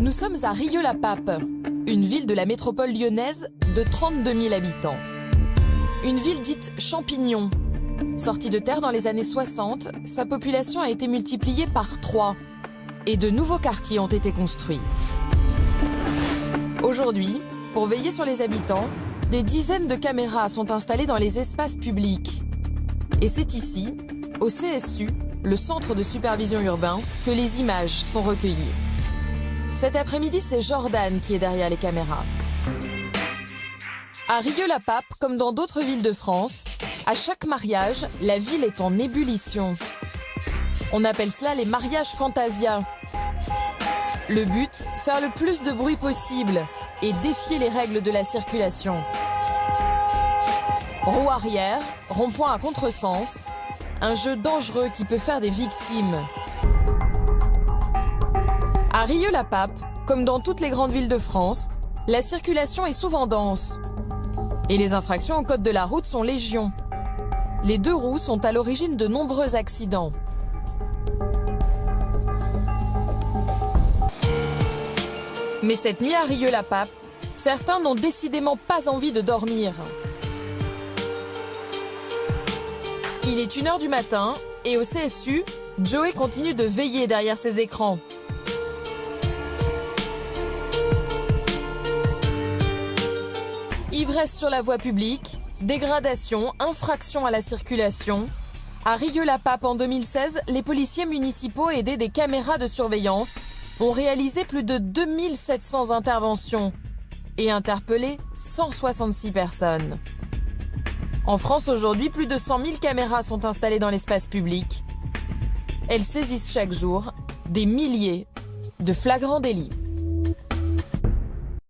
Nous sommes à Rieux-la-Pape, une ville de la métropole lyonnaise de 32 000 habitants. Une ville dite champignon. Sortie de terre dans les années 60, sa population a été multipliée par 3 et de nouveaux quartiers ont été construits. Aujourd'hui, pour veiller sur les habitants, des dizaines de caméras sont installées dans les espaces publics. Et c'est ici, au CSU, le Centre de supervision urbain, que les images sont recueillies. Cet après-midi, c'est Jordan qui est derrière les caméras. À Rieux-la-Pape, comme dans d'autres villes de France, à chaque mariage, la ville est en ébullition. On appelle cela les mariages fantasia. Le but, faire le plus de bruit possible et défier les règles de la circulation. Roue arrière, rond-point à contresens, un jeu dangereux qui peut faire des victimes. À Rieux-la-Pape, comme dans toutes les grandes villes de France, la circulation est souvent dense. Et les infractions au code de la route sont légion. Les 2 roues sont à l'origine de nombreux accidents. Mais cette nuit à Rieux-la-Pape, certains n'ont décidément pas envie de dormir. Il est 1 h du matin et au CSU, Joey continue de veiller derrière ses écrans. Ivresse sur la voie publique, dégradation, infraction à la circulation. À Rieux-la-Pape en 2016, les policiers municipaux aidés des caméras de surveillance ont réalisé plus de 2700 interventions et interpellé 166 personnes. En France aujourd'hui, plus de 100 000 caméras sont installées dans l'espace public. Elles saisissent chaque jour des milliers de flagrants délits.